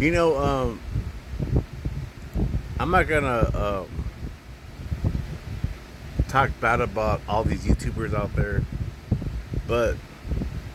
You know, I'm not gonna talk bad about all these YouTubers out there, but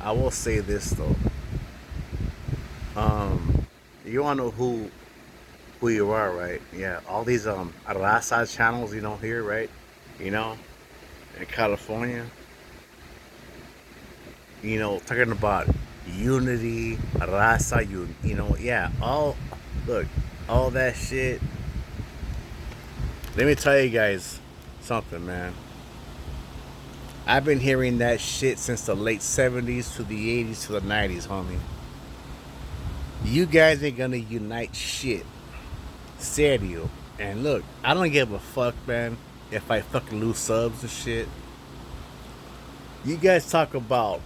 I will say this though. Um, you wanna know who you are, right? Yeah, all these Arrasa channels you don't hear, right? You know, in California, talking about unity, Arrasa, yeah, all look, all that shit. Let me tell you guys something, man. I've been hearing that shit since the late 70s to the 80s to the 90s, homie. You guys ain't gonna unite shit. Serio. And look, I don't give a fuck, man, if I fucking lose subs and shit. You guys talk about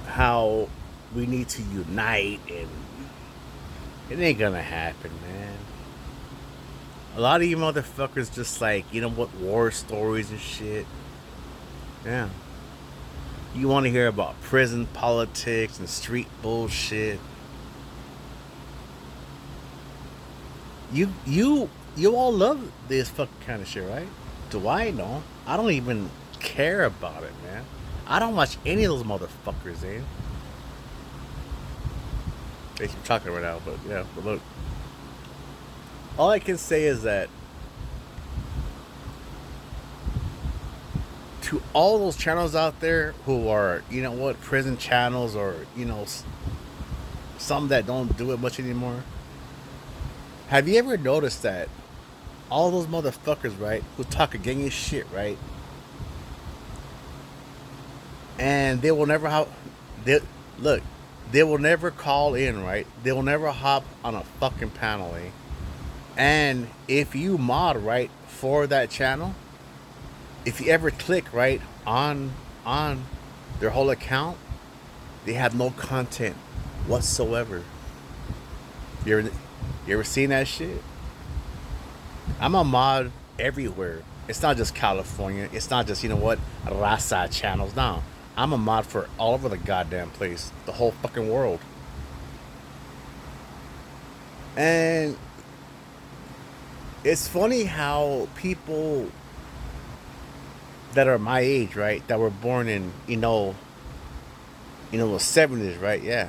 how we need to unite, and it ain't gonna happen, man. A lot of you motherfuckers just like, war stories and shit. Yeah. You want to hear about prison politics and street bullshit. You all love this fucking kind of shit, right? Do I know? I don't even care about it, man. I don't watch any of those motherfuckers, eh? They keep talking right now, but yeah, but look. All I can say is that to all those channels out there who are, prison channels, or, some that don't do it much anymore, have you ever noticed that all those motherfuckers, right, who talk a gang of shit, right, and they will never they look, they will never call in, right? They will never hop on a fucking panel, eh? And if you mod, right, for that channel, if you ever click right on their whole account, they have no content whatsoever. You ever seen that shit? I'm a mod everywhere. It's not just California. It's not just, Rasa channels. No. I'm a mod for all over the goddamn place. The whole fucking world. And it's funny how people that are my age, right, that were born in, the 70s, right? Yeah.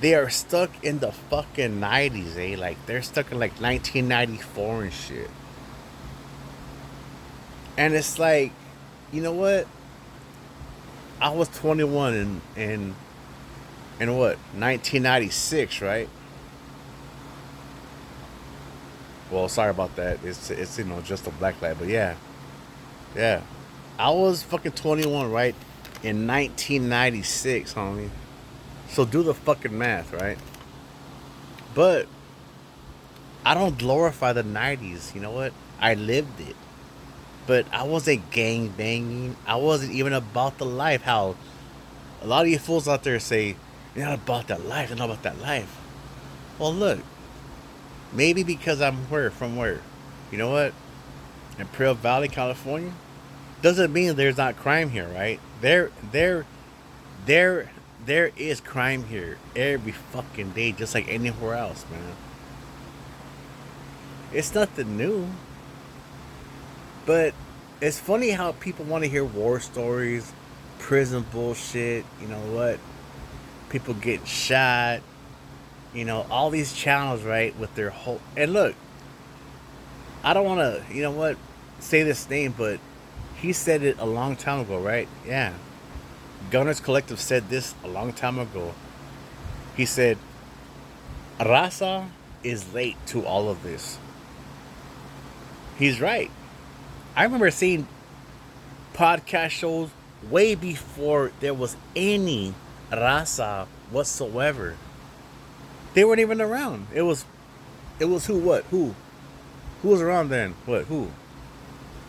They are stuck in the fucking 90s, eh? Like, they're stuck in, like, 1994 and shit. And it's like, you know what? I was 21 in what, 1996, right? Well, sorry about that. It's just a black light, but yeah. Yeah. I was fucking 21, right? In 1996, homie. So do the fucking math, right? But I don't glorify the 90s. You know what? I lived it. But I wasn't gang banging. I wasn't even about the life. How a lot of you fools out there say, you're not about that life. You're not about that life. Well, look. Maybe because I'm from where? You know what? In Imperial Valley, California? Doesn't mean there's not crime here, right? There, there is crime here every fucking day, just like anywhere else, man. It's nothing new, but it's funny how people want to hear war stories, prison bullshit. You know what? People get shot. All these channels, right, with their whole. And look, I don't want to, say this name, but he said it a long time ago, right? Yeah. Gunners Collective said this a long time ago. He said, Raza is late to all of this. He's right. I remember seeing podcast shows way before there was any Raza whatsoever. They weren't even around. It was who, what, who? Who was around then? What, who?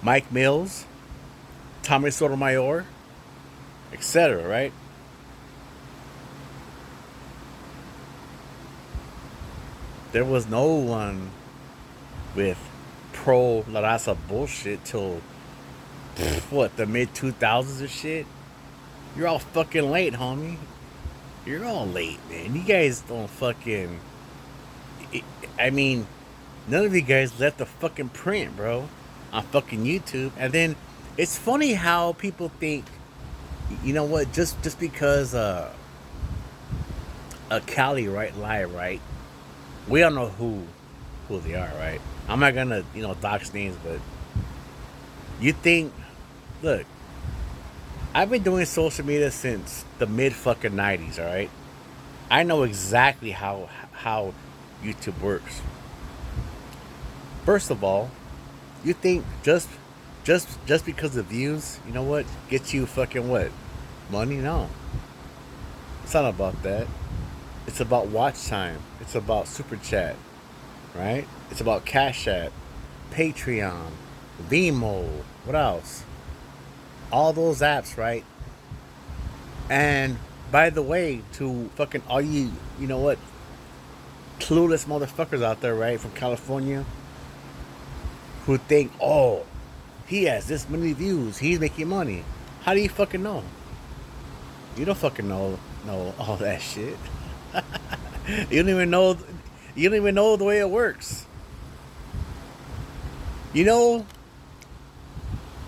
Mike Mills, Tommy Sotomayor, etc., right? There was no one with pro La Raza bullshit till what, the mid 2000s or shit. You're all fucking late, homie. You're all late, man. You guys don't fucking. I mean, none of you guys left the fucking print, bro, on fucking YouTube. And then it's funny how people think, you know what? Just because a Cali right lie, right? We don't know who they are, right? I'm not gonna dox names, but you think, look, I've been doing social media since the mid fucking '90s, all right? I know exactly how YouTube works. First of all, you think just because of views, you know what, gets you fucking what? Money? No. It's not about that. It's about watch time. It's about super chat, right? It's about Cash App, Patreon, Vimo, what else? All those apps, right? And by the way, to fucking all you, you know what, clueless motherfuckers out there, right, from California, who think, oh, he has this many views, he's making money. How do you fucking know? You don't fucking know all that shit. You don't even know. You don't even know the way it works. You know.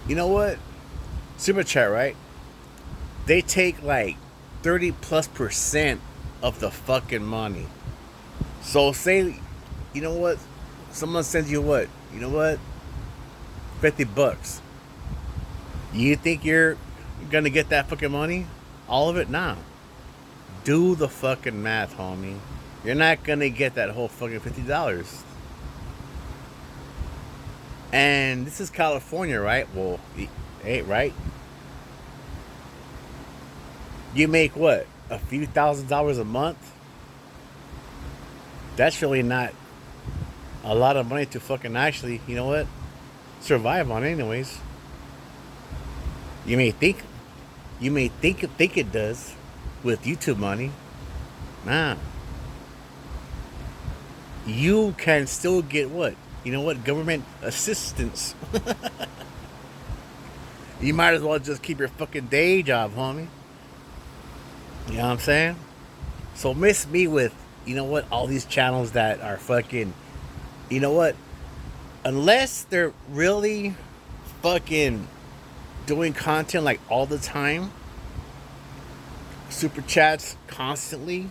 You know what? Super chat, right? They take like 30+% of the fucking money. So say, you know what? Someone sends you what? You know what? $50. You think you're gonna get that fucking money? All of it? Nah. Do the fucking math, homie. You're not gonna get that whole fucking $50. And this is California, right? Well, hey, right? You make what? A few $1,000s a month? That's really not a lot of money to fucking actually, you know what? Survive on anyways. You may think think it does with YouTube money. Nah. You can still get what? You know what? Government assistance. You might as well just keep your fucking day job, homie. You know what I'm saying? So miss me with, you know what, all these channels that are fucking, you know what? Unless they're really fucking doing content like all the time, super chats constantly,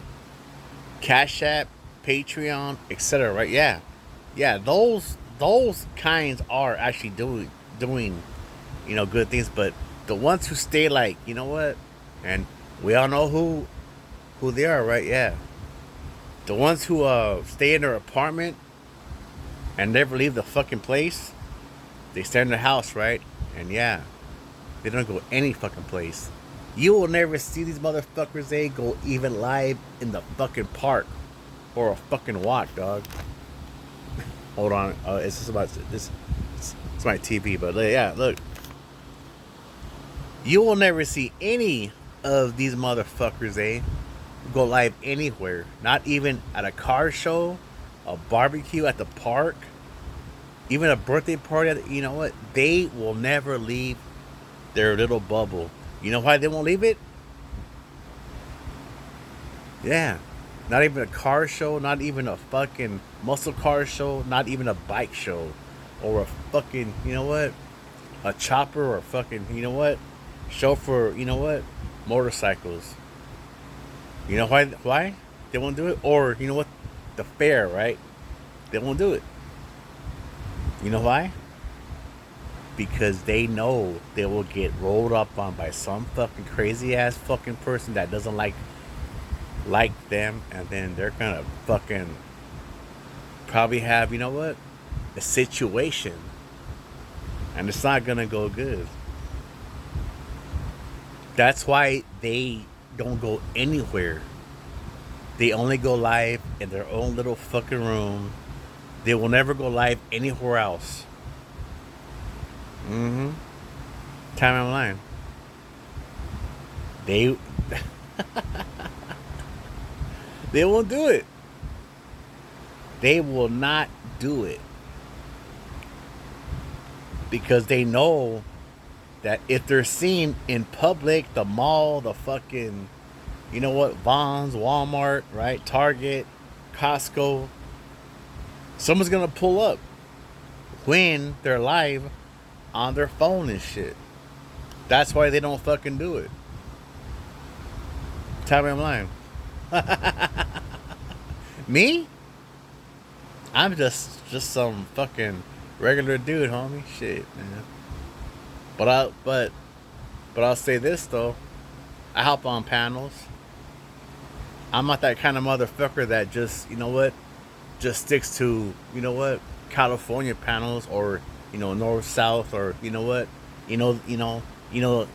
Cash App, Patreon, etc. Right? Yeah, yeah. Those kinds are actually doing good things. But the ones who stay like, you know what, and we all know who they are, right? Yeah, the ones who stay in their apartment and never leave the fucking place. They stay in their house, right? And yeah, they don't go any fucking place. You will never see these motherfuckers. They go even live in the fucking park or a fucking walk, dog. Hold on, it's just about this. It's my TV, but yeah, look. You will never see any of these motherfuckers. Go live anywhere. Not even at a car show, a barbecue at the park, even a birthday party. You know what? They will never leave their little bubble. You know why they won't leave it? Yeah. Not even a car show, not even a fucking muscle car show, not even a bike show. Or a fucking, you know what? A chopper or fucking, you know what? Show for, you know what? Motorcycles. You know why? They won't do it? Or, you know what? The fair, right? They won't do it. You know why? Because they know they will get rolled up on by some fucking crazy ass fucking person that doesn't like them, and then they're gonna fucking probably have, you know what, a situation, and it's not gonna go good. That's why they don't go anywhere. They only go live in their own little fucking room. They will never go live anywhere else. Mm-hmm. Time I'm lying. They they won't do it. They will not do it. Because they know that if they're seen in public, the mall, the fucking, You know what? Vons, Walmart, right? Target, Costco. Someone's gonna pull up when they're live on their phone and shit. That's why they don't fucking do it. Tell me I'm lying. Me? I'm just some fucking regular dude, homie. Shit, man. But I'll say this though. I hop on panels. I'm not that kind of motherfucker that just, you know what, just sticks to, you know what, California panels or, you know, north, south, or you know what, you know, you know, you know,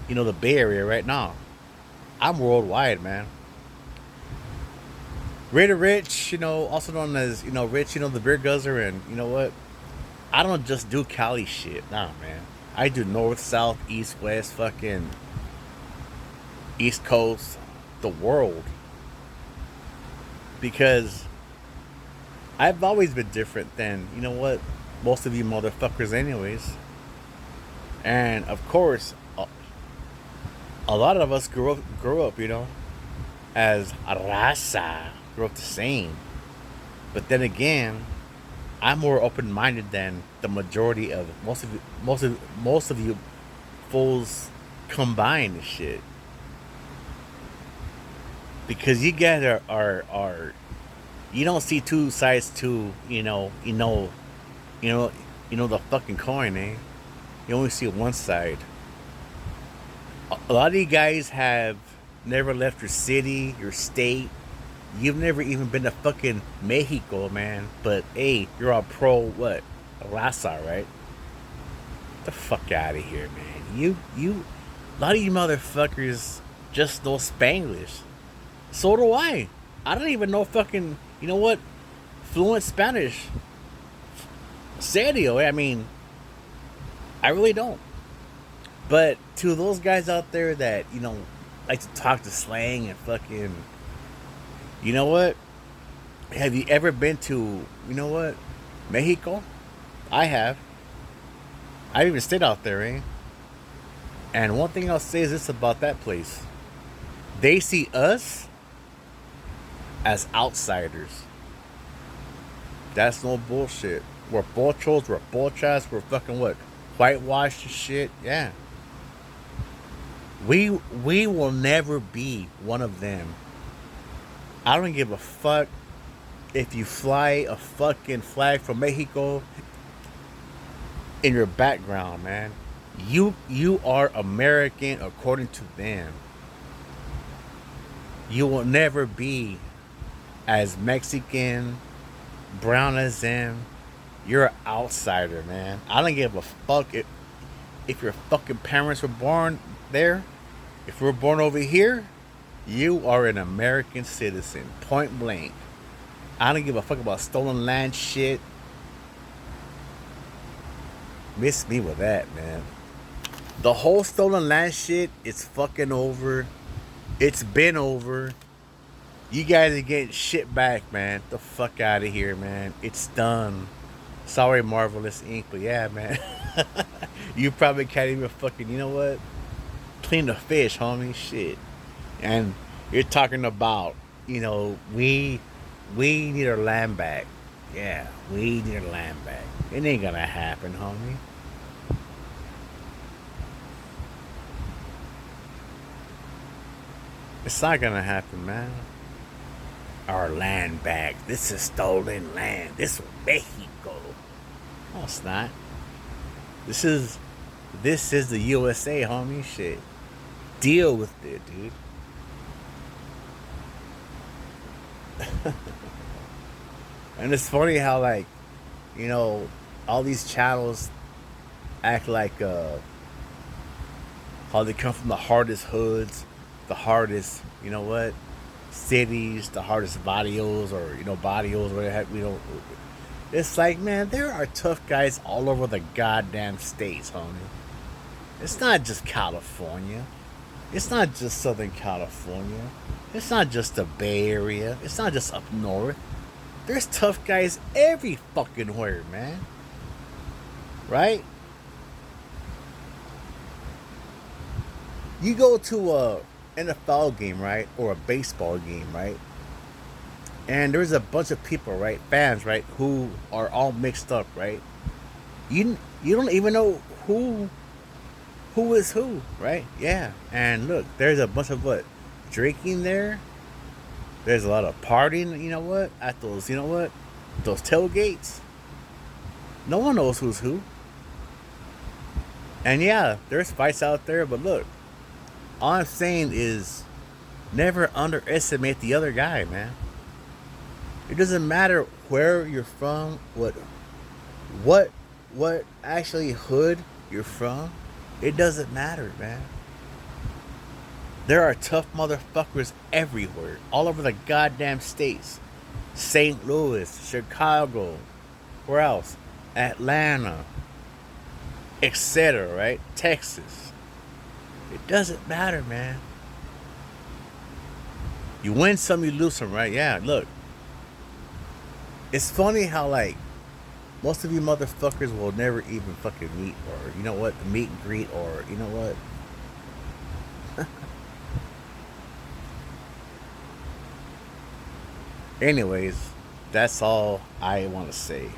you know the Bay Area right now. I'm worldwide, man. Raider Rich, you know, also known as, you know, Rich, you know, the beer guzzler, and you know what? I don't just do Cali shit. Nah, man. I do north, south, east, west, fucking east coast, the world. Because I've always been different than, you know what, most of you motherfuckers, anyways. And of course, a lot of us grew up, you know, as a raza, grew up the same. But then again, I'm more open minded than the majority of most of you fools combined and shit. Because you guys are you don't see two sides to, you know the fucking coin, eh? You only see one side. A lot of you guys have never left your city, your state. You've never even been to fucking Mexico, man. But hey, you're all pro what? Raza, right? Get the fuck out of here, man. A lot of you motherfuckers just know Spanglish. So do I. I don't even know fucking, you know what, fluent Spanish. Serio, I mean, I really don't. But to those guys out there that, you know, like to talk to slang and fucking, you know what? Have you ever been to, you know what, Mexico? I have. I even stayed out there, eh? And one thing I'll say is this about that place. They see us as outsiders. That's no bullshit. We're bochos, we're bochas, we're fucking what? Whitewashed and shit. Yeah. We will never be one of them. I don't give a fuck if you fly a fucking flag from Mexico in your background, man. You are American according to them. You will never be as Mexican, brown as them. You're an outsider, man. I don't give a fuck if your fucking parents were born there. If you were born over here, you are an American citizen, point blank. I don't give a fuck about stolen land shit. Miss me with that, man. The whole stolen land shit is fucking over. It's been over. You guys are getting shit back, man. Get the fuck out of here, man. It's done. Sorry, Marvelous Inc., but yeah, man. You probably can't even fucking, you know what? Clean the fish, homie. Shit. And you're talking about, you know, we need our land back. Yeah, we need our land back. It ain't gonna happen, homie. It's not gonna happen, man. Our land back. This is stolen land. This is Mexico. No, it's not. This is this is the USA, homie. Shit. Deal with it, dude. And it's funny how, like, you know, all these channels act like how they come from the hardest hoods, the hardest, you know what, cities, the hardest barrios, or you know, barrios, whatever, you know. It's like, man, there are tough guys all over the goddamn states, homie. It's not just California. It's not just Southern California. It's not just the Bay Area. It's not just up north. There's tough guys every fucking where, man. Right? You go to NFL game, right, or a baseball game, right, and there's a bunch of people, right, fans, right, who are all mixed up, right. You don't even know who is who, right? Yeah, and look, there's a bunch of what drinking there. There's a lot of partying. You know what? At those, you know what? Those tailgates. No one knows who's who. And yeah, there's fights out there, but look, all I'm saying is never underestimate the other guy, man. It doesn't matter where you're from, what what actually hood you're from. It doesn't matter, man. There are tough motherfuckers everywhere, all over the goddamn states. St. Louis, Chicago, where else? Atlanta, etc., right? Texas. It doesn't matter, man. You win some, you lose some, right? Yeah, look. It's funny how, like, most of you motherfuckers will never even fucking meet, or, you know what, meet and greet, or, you know what? Anyways, that's all I want to say.